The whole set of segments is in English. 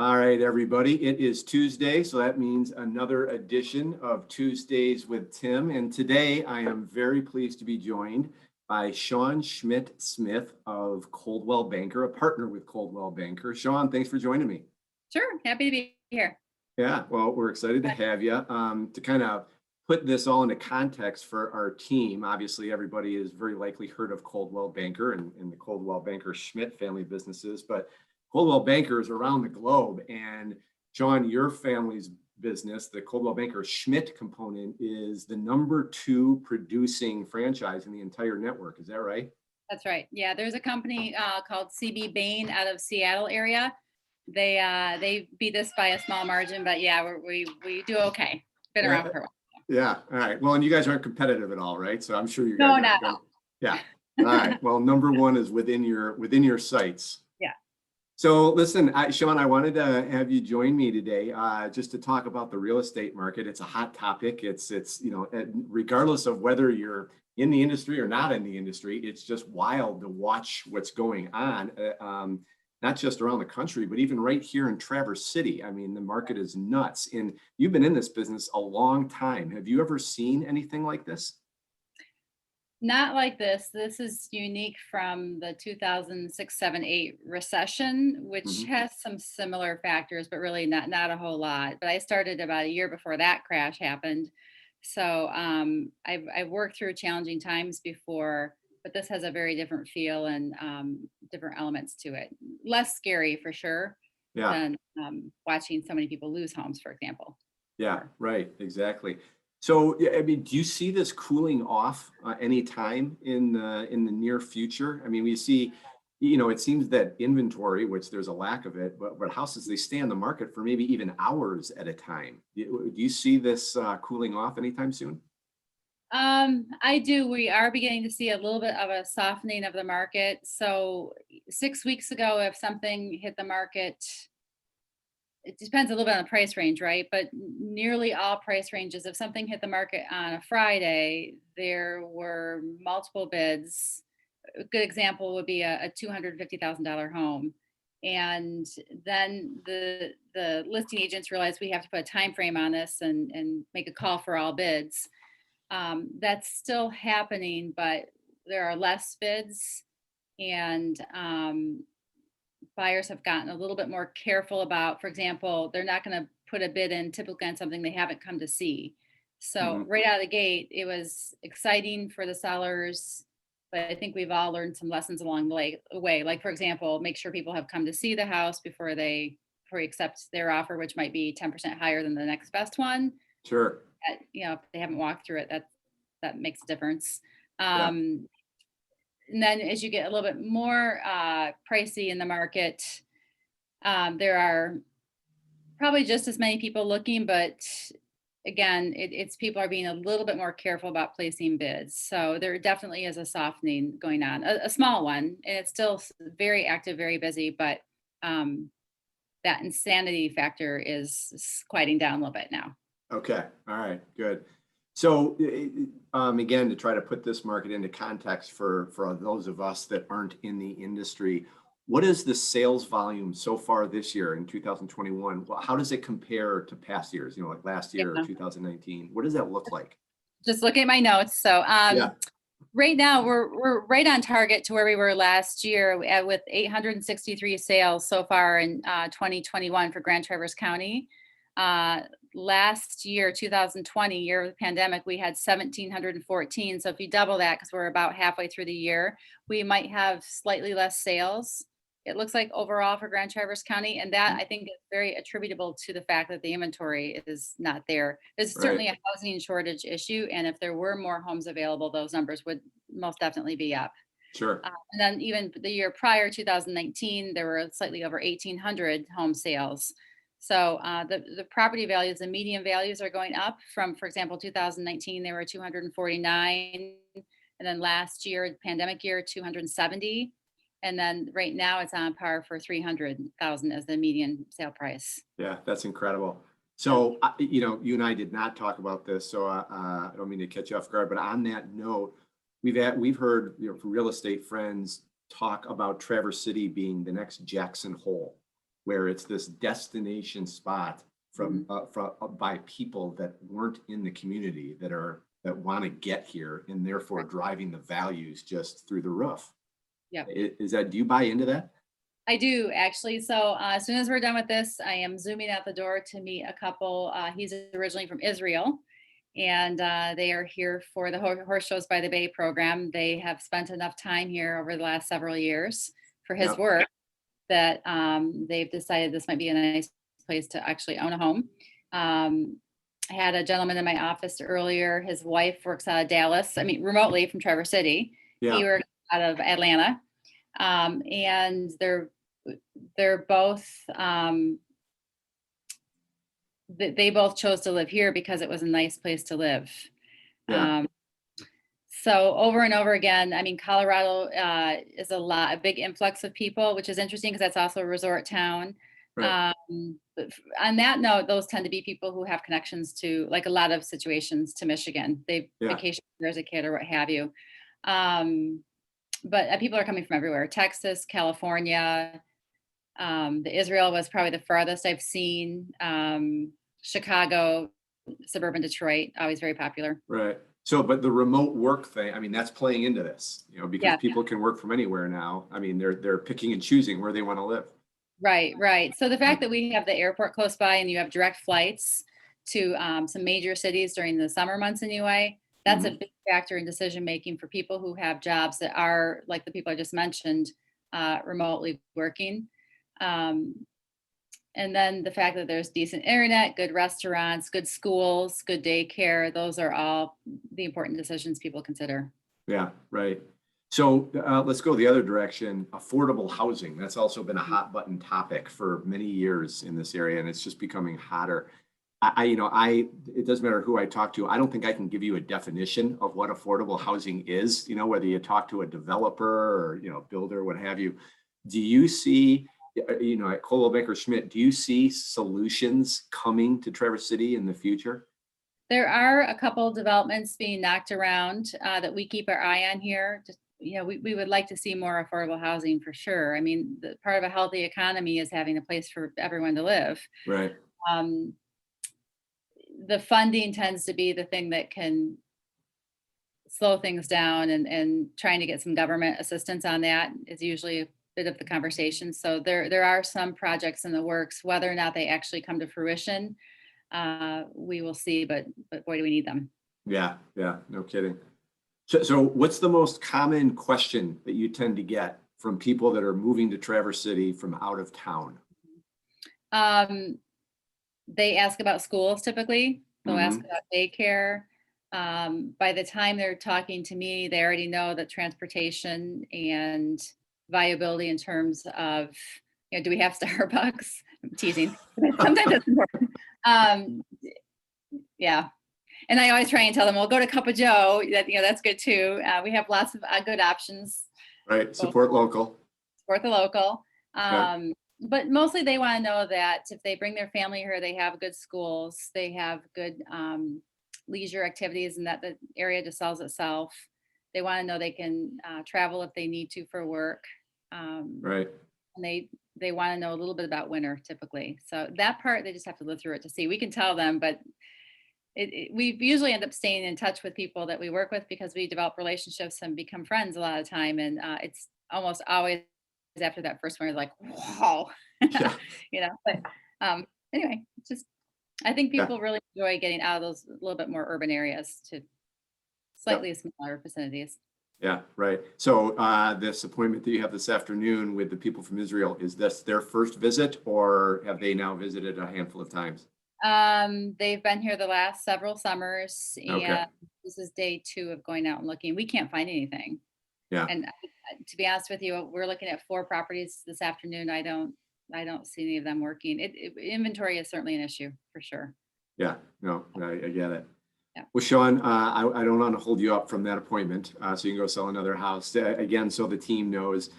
All right, everybody. It is Tuesday, so that means another edition of Tuesdays with Tim. And today I am very pleased to be joined by Shawn Schmidt Smith of Coldwell Banker, a partner with Coldwell Banker. Shawn, thanks for joining me. Sure, happy to be here. Yeah, well, we're excited to have you. To kind of put this all into context for our team, obviously everybody has very likely heard of Coldwell Banker and the Coldwell Banker Schmidt family businesses, but Coldwell Banker is around the globe. And Shawn, your family's business, the Coldwell Banker Schmidt component, is the number 2 producing franchise in the entire network. Is that right? That's right. Yeah, there's a company called CB Bain out of Seattle area. They beat us by a small margin, but yeah, we do okay. Been Yeah. around for a while. Yeah. All right. Well, and you guys aren't competitive at all, right? So I'm sure you No, guys not are. at all. Yeah. All right. Well, number 1 is within your sights. Yeah. So listen, Shawn, I wanted to have you join me today just to talk about the real estate market. It's a hot topic. It's regardless of whether you're in the industry or not in the industry, it's just wild to watch what's going on, not just around the country, but even right here in Traverse City. I mean, the market is nuts. And you've been in this business a long time. Have you ever seen anything like this? Not like this. This is unique from the 2006, 7, 8 recession, which Mhm. has some similar factors, but really not a whole lot. But I started about a year before that crash happened. So I've worked through challenging times before, but this has a very different feel and different elements to it. Less scary for sure Yeah. than watching so many people lose homes, for example. Yeah, right, exactly. So, yeah, I mean, do you see this cooling off any time in the near future? I mean, we see, it seems that inventory, which there's a lack of it, but houses they stay on the market for maybe even hours at a time. Do you see this cooling off anytime soon? I do. We are beginning to see a little bit of a softening of the market. So 6 weeks ago, if something hit the market, it depends a little bit on the price range, right? But nearly all price ranges, if something hit the market on a Friday, there were multiple bids. A good example would be a $250,000 home. And then the listing agents realized we have to put a time frame on this and make a call for all bids. That's still happening, but there are less bids, and buyers have gotten a little bit more careful about, for example, they're not going to put a bid in typically on something they haven't come to see. So Hmm. right out of the gate, it was exciting for the sellers, but I think we've all learned some lessons along the way. Like, for example, make sure people have come to see the house before they accept their offer, which might be 10% higher than the next best one. Sure. If they haven't walked through it, that makes a difference. Yeah. Um, and then as you get a little bit more pricey in the market, there are probably just as many people looking, but again, it's people are being a little bit more careful about placing bids. So there definitely is a softening going on, a small one, and it's still very active, very busy, but um, that insanity factor is quieting down a little bit now. Okay. All right. Good. So, again, to try to put this market into context for those of us that aren't in the industry, what is the sales volume so far this year in 2021? Well, how does it compare to past years? Like last year or Yeah. 2019? What does that look like? Just look at my notes. So Yeah. right now, we're right on target to where we were last year with 863 sales so far in 2021 for Grand Traverse County. Last year, 2020, year of the pandemic, we had 1,714. So if you double that, because we're about halfway through the year, we might have slightly less sales. It looks like overall for Grand Traverse County, and that I think is very attributable to the fact that the inventory is not there. There's Right. certainly a housing shortage issue, and if there were more homes available, those numbers would most definitely be up. Sure. And then even the year prior, 2019, there were slightly over 1,800 home sales. So the property values, the median values are going up from, for example, 2019, they were 249. And then last year, pandemic year, 270. And then right now it's on par for 300,000 as the median sale price. Yeah, that's incredible. Yeah. So, you and I did not talk about this, so I don't mean to catch you off guard. But on that note, we've heard from real estate friends talk about Traverse City being the next Jackson Hole. where it's this destination spot from by people that weren't in the community that want to get here, and therefore driving the values just through the roof. Yeah. Is that, do you buy into that? I do actually. So as soon as we're done with this, I am zooming out the door to meet a couple. He's originally from Israel, and they are here for the Horse Shows by the Bay program. They have spent enough time here over the last several years for his work that they've decided this might be a nice place to actually own a home. I had a gentleman in my office earlier. His wife works out of Dallas. I mean, remotely from Traverse City. Yeah. He works out of Atlanta, and they're both they both chose to live here because it was a nice place to live. Yeah. So over and over again, I mean, Colorado is a big influx of people, which is interesting because that's also a resort town. Right. But on that note, those tend to be people who have connections to, like, a lot of situations, to Michigan. They vacation there as a kid or what have you. But people are coming from everywhere: Texas, California. The Israel was probably the farthest I've seen. Chicago, suburban Detroit, always very popular. Right. So, but the remote work thing, I mean, that's playing into this, you know, because people can work from anywhere now. I mean, they're picking and choosing where they want to live. Right, right. So the fact that we have the airport close by and you have direct flights to some major cities during the summer months anyway, that's a big factor in decision making for people who have jobs that are, like the people I just mentioned, remotely working. And then the fact that there's decent internet, good restaurants, good schools, good daycare, those are all the important decisions people consider. Yeah, right. So let's go the other direction. Affordable housing. That's also been a hot button topic for many years in this area, and it's just becoming hotter. It doesn't matter who I talk to. I don't think I can give you a definition of what affordable housing is, you know, whether you talk to a developer or, you know, builder, what have you. Do you see, you know, at Coldwell Banker Schmidt, do you see solutions coming to Traverse City in the future? There are a couple of developments being knocked around that we keep our eye on here. Just, you know, we would like to see more affordable housing for sure. I mean, part of a healthy economy is having a place for everyone to live. Right. The funding tends to be the thing that can slow things down, and trying to get some government assistance on that is usually a bit of the conversation. So there are some projects in the works. Whether or not they actually come to fruition, we will see, but boy, do we need them. Yeah, no kidding. So what's the most common question that you tend to get from people that are moving to Traverse City from out of town? They ask about schools typically. They'll ask about daycare. By the time they're talking to me, they already know that transportation and viability in terms of, you know, do we have Starbucks? I'm teasing. Sometimes that's important. Yeah. And I always try and tell them, well, go to Cup of Joe. That, you know, that's good too. We have lots of good options. Right. Support local. Support the local. But mostly they want to know that if they bring their family here, they have good schools, they have good leisure activities, and that the area just sells itself. They want to know they can travel if they need to for work. Right. And they want to know a little bit about winter typically. So that part, they just have to live through it to see. We can tell them, but we usually end up staying in touch with people that we work with because we develop relationships and become friends a lot of time. And it's almost always after that first one, you're like, wow, Yeah. you know, but anyway, just, I think people really enjoy getting out of those a little bit more urban areas to slightly smaller vicinities. Yeah, right. So this appointment that you have this afternoon with the people from Israel, is this their first visit, or have they now visited a handful of times? They've been here the last several summers, and Okay. this is day 2 of going out and looking. We can't find anything. Yeah. And to be honest with you, we're looking at 4 properties this afternoon. I don't see any of them working. Inventory is certainly an issue for sure. Yeah, no, I get it. Yeah. Well, Shawn, I don't want to hold you up from that appointment, so you can go sell another house. Again, so the team knows,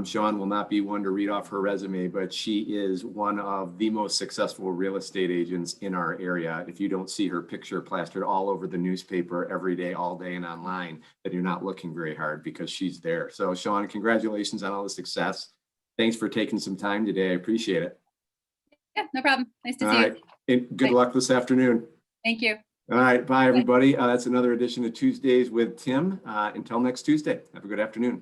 Shawn will not be one to read off her resume, but she is one of the most successful real estate agents in our area. If you don't see her picture plastered all over the newspaper every day, all day, and online, then you're not looking very hard, because she's there. So, Shawn, congratulations on all the success. Thanks for taking some time today. I appreciate it. Yeah, no problem. Nice to All see right. you. And good Bye. luck this afternoon. Thank you. All right. Bye, everybody. That's another edition of Tuesdays with Tim. Until next Tuesday. Have a good afternoon.